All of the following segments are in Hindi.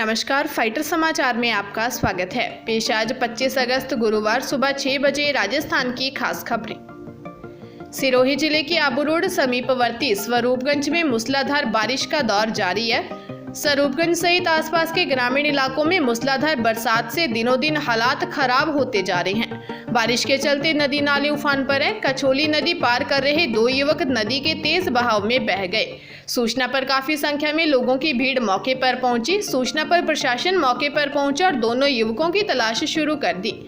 नमस्कार, फाइटर समाचार में आपका स्वागत है। पेश आज 25 अगस्त गुरुवार सुबह 6 बजे राजस्थान की खास खबरें। सिरोही जिले के आबू रोड समीपवर्ती स्वरूपगंज में मूसलाधार बारिश का दौर जारी है। स्वरूपगंज सहित आसपास के ग्रामीण इलाकों में मूसलाधार बरसात से दिनों दिन हालात खराब होते जा रहे हैं। बारिश के चलते नदी नाले उफान पर है। कछोली नदी पार कर रहे 2 युवक नदी के तेज बहाव में बह गए। सूचना पर काफी संख्या में लोगों की भीड़ मौके पर पहुंची। सूचना पर प्रशासन मौके पर पहुंचा और दोनों युवकों की तलाश शुरू कर दी।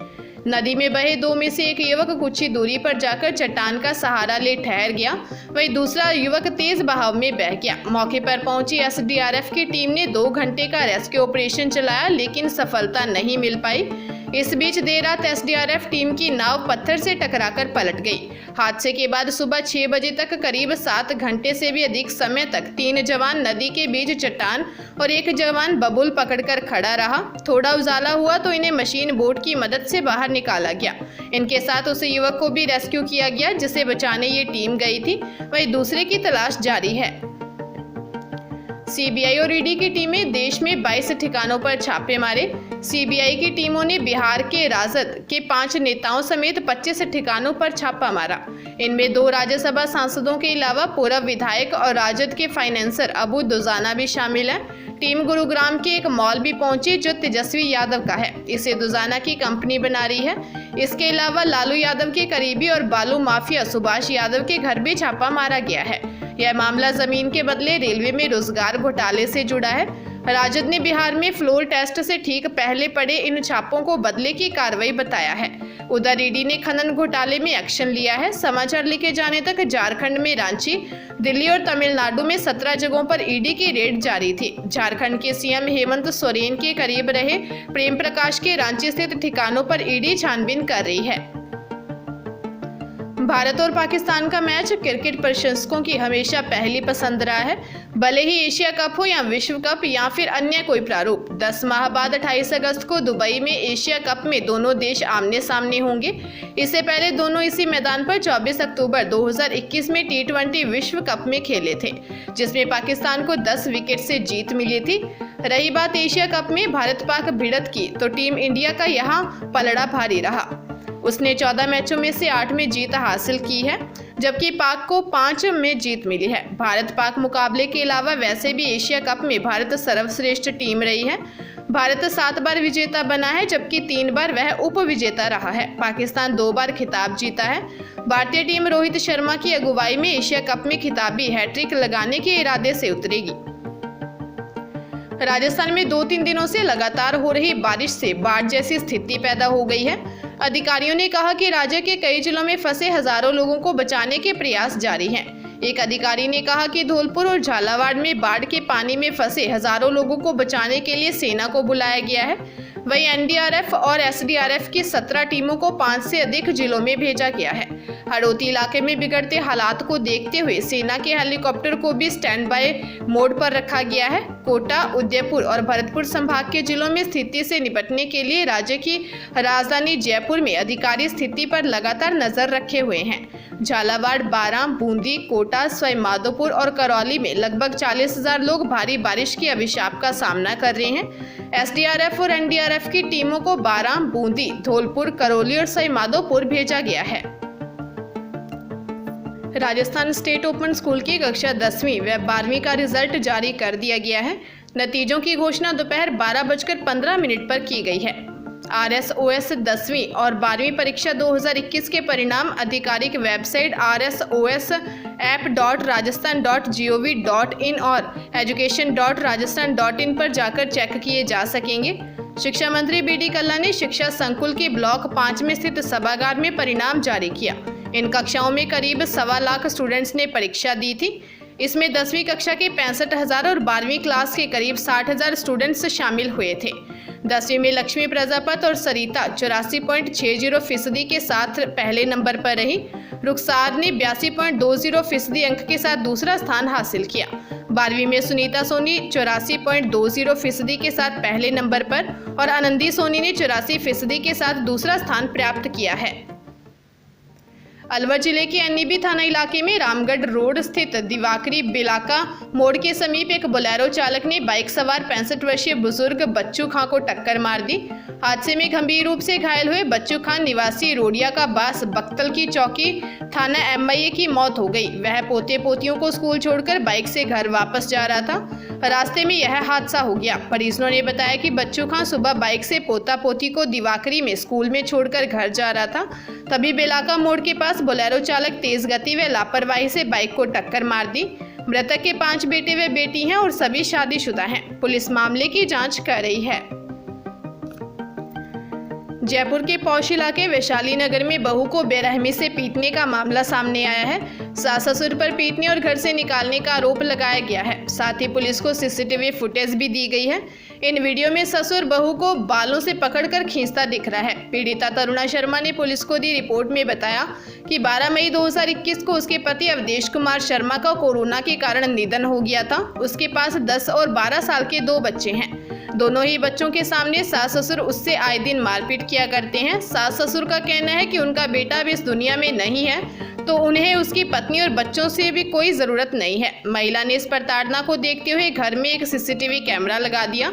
नदी में बहे 2 में से एक युवक कुछ ही दूरी पर जाकर चट्टान का सहारा ले ठहर गया, वहीं दूसरा युवक तेज बहाव में बह गया। मौके पर पहुंची एसडीआरएफ की टीम ने 2 घंटे का रेस्क्यू ऑपरेशन चलाया, लेकिन सफलता नहीं मिल पाई। इस बीच देर रात एसडीआरएफ टीम की नाव पत्थर से टकराकर पलट गई। हादसे के बाद सुबह 6 बजे तक करीब 7 घंटे से भी अधिक समय तक 3 जवान नदी के बीच चट्टान और 1 जवान बबूल पकड़कर खड़ा रहा। थोड़ा उजाला हुआ तो इन्हें मशीन बोट की मदद से बाहर निकाला गया। इनके साथ उस युवक को भी रेस्क्यू किया गया जिसे बचाने ये टीम गई थी, वहीं दूसरे की तलाश जारी है। सीबीआई और ईडी की टीमें देश में 22 ठिकानों पर छापे मारे। सीबीआई की टीमों ने बिहार के राजद के 5 नेताओं समेत 25 ठिकानों पर छापा मारा। इनमें 2 राज्यसभा सांसदों के अलावा पूर्व विधायक और राजद के फाइनेंसर अबू दुजाना भी शामिल है। टीम गुरुग्राम के एक मॉल भी पहुंची जो तेजस्वी यादव का है। इसे दुजाना की कंपनी बना रही है। इसके अलावा लालू यादव के करीबी और बालू माफिया सुभाष यादव के घर भी छापा मारा गया है। यह मामला जमीन के बदले रेलवे में रोजगार घोटाले से जुड़ा है। राजद ने बिहार में फ्लोर टेस्ट से ठीक पहले पड़े इन छापों को बदले की कार्रवाई बताया है। उधर ईडी ने खनन घोटाले में एक्शन लिया है। समाचार लिखे जाने तक झारखंड में रांची, दिल्ली और तमिलनाडु में 17 जगहों पर ईडी की रेड जारी थी। झारखंड के सीएम हेमंत सोरेन के करीब रहे प्रेम प्रकाश के रांची स्थित ठिकानों पर ईडी छानबीन कर रही है। भारत और पाकिस्तान का मैच क्रिकेट प्रशंसकों की हमेशा पहली पसंद रहा है, भले ही एशिया कप हो या विश्व कप या फिर अन्य कोई प्रारूप। 10 माह बाद 28 अगस्त को दुबई में एशिया कप में दोनों देश आमने सामने होंगे। इससे पहले दोनों इसी मैदान पर 24 अक्टूबर 2021 में T20 विश्व कप में खेले थे, जिसमें पाकिस्तान को 10 विकेट से जीत मिली थी। रही बात एशिया कप में भारत पाक भिड़ंत की, तो टीम इंडिया का यहाँ पलड़ा भारी रहा। उसने 14 मैचों में से 8 में जीत हासिल की है, जबकि पाक को 5 में जीत मिली है। भारत पाक मुकाबले के अलावा वैसे भी एशिया कप में भारत सर्वश्रेष्ठ टीम रही है। भारत 7 बार विजेता बना है, जबकि 3 बार वह उप विजेता रहा है। पाकिस्तान 2 बार खिताब जीता है। भारतीय टीम रोहित शर्मा की अगुवाई में एशिया कप में खिताबी हैट्रिक लगाने के इरादे से उतरेगी। राजस्थान में 2-3 दिनों से लगातार हो रही बारिश से बाढ़ जैसी स्थिति पैदा हो गई है। अधिकारियों ने कहा कि राज्य के कई जिलों में फंसे हजारों लोगों को बचाने के प्रयास जारी हैं। एक अधिकारी ने कहा कि धौलपुर और झालावाड़ में बाढ़ के पानी में फंसे हजारों लोगों को बचाने के लिए सेना को बुलाया गया है। वहीं एनडीआरएफ और एसडीआरएफ की 17 टीमों को 5 से अधिक जिलों में भेजा गया है। हड़ौती इलाके में बिगड़ते हालात को देखते हुए सेना के हेलीकॉप्टर को भी स्टैंड बाय मोड पर रखा गया है। कोटा, उदयपुर और भरतपुर संभाग के जिलों में स्थिति से निपटने के लिए राज्य की राजधानी जयपुर में अधिकारी स्थिति पर लगातार नजर रखे हुए हैं। झालावाड़, बारां, बूंदी, कोटा, सवाईमाधोपुर और करौली में लगभग 40,000 लोग भारी बारिश के अभिशाप का सामना कर रहे हैं। एसडीआरएफ और एनडीआरएफ की टीमों को बारां, बूंदी, धौलपुर, करौली और सवाईमाधोपुर भेजा गया है। राजस्थान स्टेट ओपन स्कूल की कक्षा 10वीं व 12वीं का रिजल्ट जारी कर दिया गया है। नतीजों की घोषणा दोपहर 12:15 पर की गई है। RSOS 10वीं और 12वीं परीक्षा 2021 के परिणाम आधिकारिक वेबसाइट rsos.rajasthan.gov.in और education.rajasthan.in पर जाकर चेक किए जा सकेंगे। शिक्षा मंत्री BD कल्ला ने शिक्षा संकुल के ब्लॉक 5 में स्थित सभागार में परिणाम जारी किया। इन कक्षाओं में करीब 1.25 लाख स्टूडेंट्स ने परीक्षा दी थी। इसमें 10वीं कक्षा के 65,000 और 12वीं क्लास के करीब 60,000 स्टूडेंट्स शामिल हुए थे। 10वीं में लक्ष्मी प्रजापत और सरिता 84.60% के साथ पहले नंबर पर रही। रुखसार ने 82.20% अंक के साथ दूसरा स्थान हासिल किया। 12वीं में सुनीता सोनी 84.20% के साथ पहले नंबर पर और आनंदी सोनी ने 84% के साथ दूसरा स्थान प्राप्त किया है। अलवर जिले के अन्नीबी थाना इलाके में रामगढ़ रोड स्थित दिवाकरी बेलाका मोड़ के समीप एक बोलेरो चालक ने बाइक सवार 65 वर्षीय बुजुर्ग बच्चू खां को टक्कर मार दी। हादसे में गंभीर रूप से घायल हुए बच्चू खां निवासी रोडिया का बास बख्तल की चौकी थाना MIA की मौत हो गई। वह पोते पोतियों को स्कूल छोड़कर बाइक से घर वापस जा रहा था। रास्ते में यह हादसा हो गया। परिजनों ने बताया कि बच्चू खां सुबह बाइक से पोता पोती को दिवाकरी में स्कूल में छोड़कर घर जा रहा था, तभी बेलाका मोड़ के पास बोलेरो चालक तेज गति व लापरवाही से बाइक को टक्कर मार दी। मृतक के 5 बेटे व बेटी हैं और सभी शादीशुदा हैं। पुलिस मामले की जांच कर रही है। जयपुर के पौष इलाके वैशाली नगर में बहू को बेरहमी से पीटने का मामला सामने आया है। सास ससुर पर पीटने और घर से निकालने का आरोप लगाया गया है। साथ ही पुलिस को CCTV फुटेज भी दी गई है। इन वीडियो में ससुर बहू को बालों से पकड़कर खींचता दिख रहा है। पीड़िता तरुणा शर्मा ने पुलिस को दी रिपोर्ट में बताया कि 12 मई 2021 को उसके पति अवधेश कुमार शर्मा का कोरोना के कारण निधन हो गया था। उसके पास 10 और 12 साल के 2 बच्चे हैं। दोनों ही बच्चों के सामने सास ससुर उससे आए दिन मारपीट किया करते हैं। सास ससुर का कहना है कि उनका बेटा अब इस दुनिया में नहीं है, तो उन्हें उसकी पत्नी और बच्चों से भी कोई जरूरत नहीं है। महिला ने इस प्रताड़ना को देखते हुए घर में एक CCTV कैमरा लगा दिया।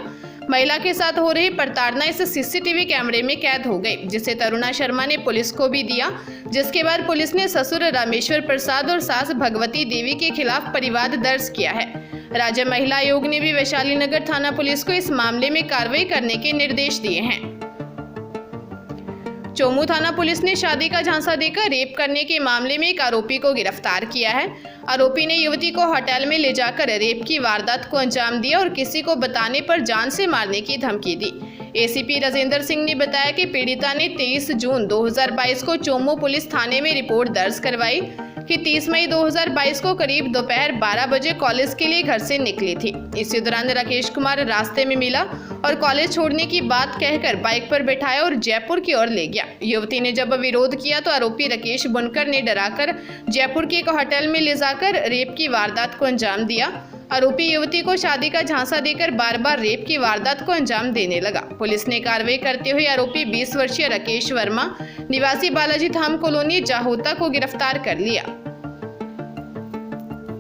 महिला के साथ हो रही प्रताड़ना इस CCTV कैमरे में कैद हो गई, जिसे तरुणा शर्मा ने पुलिस को भी दिया। जिसके बाद पुलिस ने ससुर रामेश्वर प्रसाद और सास भगवती देवी के खिलाफ परिवाद दर्ज किया है। राज्य महिला आयोग ने भी वैशाली नगर थाना पुलिस को इस मामले में कार्रवाई करने के निर्देश दिए हैं। चोमू थाना पुलिस ने शादी का झांसा देकर रेप करने के मामले में एक आरोपी को गिरफ्तार किया है। आरोपी ने युवती को होटल में ले जाकर रेप की वारदात को अंजाम दिया और किसी को बताने पर जान से मारने की धमकी दी। ACP राजेंद्र सिंह ने बताया कि पीड़िता ने 23 जून 2022 को चोमू पुलिस थाने में रिपोर्ट दर्ज करवाई कि 30 मई 2022 को करीब दोपहर 12 बजे कॉलेज के लिए घर से निकली थी। इसी दौरान राकेश कुमार रास्ते में मिला और कॉलेज छोड़ने की बात कहकर बाइक पर बैठाया और जयपुर की ओर ले गया। युवती ने जब विरोध किया तो आरोपी राकेश बुनकर ने डराकर जयपुर के एक होटल में ले जाकर रेप की वारदात को अंजाम दिया। आरोपी युवती को शादी का झांसा देकर बार बार रेप की वारदात को अंजाम देने लगा। पुलिस ने कार्रवाई करते हुए आरोपी 20 वर्षीय राकेश वर्मा निवासी बालाजी धाम कॉलोनी जाहोता को गिरफ्तार कर लिया।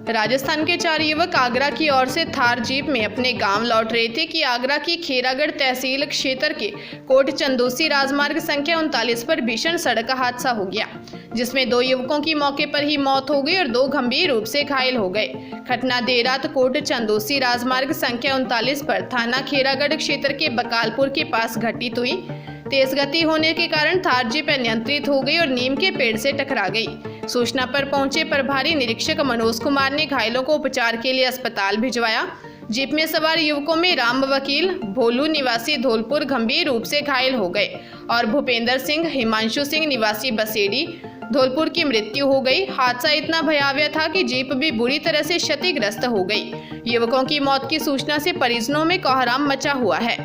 राजस्थान के 4 युवक आगरा की ओर से थार जीप में अपने गांव लौट रहे थे कि आगरा की खेरागढ़ तहसील क्षेत्र के कोट चंदोसी राजमार्ग संख्या 39 पर भीषण सड़क हादसा हो गया, जिसमें 2 युवकों की मौके पर ही मौत हो गई और 2 गंभीर रूप से घायल हो गए। घटना देर रात कोट चंदोसी राजमार्ग संख्या 39 पर थाना खेरागढ़ क्षेत्र के बकालपुर के पास घटित हुई। तेज गति होने के कारण थार जीप अनियंत्रित हो गई और नीम के पेड़ से टकरा गई। सूचना पर पहुंचे प्रभारी निरीक्षक मनोज कुमार ने घायलों को उपचार के लिए अस्पताल भिजवाया। जीप में सवार युवकों में राम वकील भोलू निवासी धौलपुर गंभीर रूप से घायल हो गए और भूपेंद्र सिंह हिमांशु सिंह निवासी बसेड़ी धौलपुर की मृत्यु हो गई। हादसा इतना भयावह था कि जीप भी बुरी तरह से क्षतिग्रस्त हो गई। युवकों की मौत की सूचना से परिजनों में कोहराम मचा हुआ है।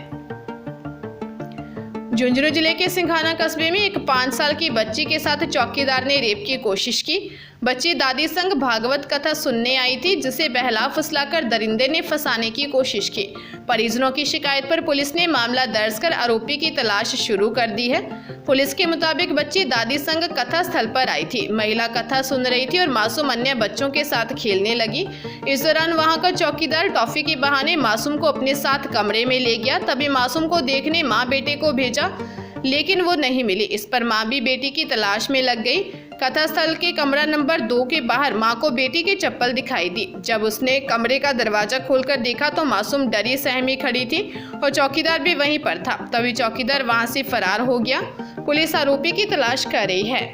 झुंझुनू जिले के सिंघाना कस्बे में एक 5 साल की बच्ची के साथ चौकीदार ने रेप की कोशिश की। बच्ची दादी संग भागवत कथा सुनने आई थी, जिसे बहला फुसलाकर दरिंदे ने फंसाने की कोशिश की। परिजनों की शिकायत पर पुलिस ने मामला दर्ज कर आरोपी की तलाश शुरू कर दी है। पुलिस के मुताबिक बच्ची दादी संग कथा स्थल पर आई थी। महिला कथा सुन रही थी और मासूम अन्य बच्चों के साथ खेलने लगी। इस दौरान वहां का चौकीदार टॉफी के बहाने मासूम को अपने साथ कमरे में ले गया। तभी मासूम को देखने माँ बेटे को भेजा, लेकिन वो नहीं मिली। इस पर माँ भी बेटी की तलाश में लग गई। कथा स्थल के कमरा नंबर 2 के बाहर माँ को बेटी की चप्पल दिखाई दी। जब उसने कमरे का दरवाजा खोलकर देखा तो मासूम डरी सहमी खड़ी थी और चौकीदार भी वहीं पर था। तभी चौकीदार वहां से फरार हो गया। पुलिस आरोपी की तलाश कर रही है।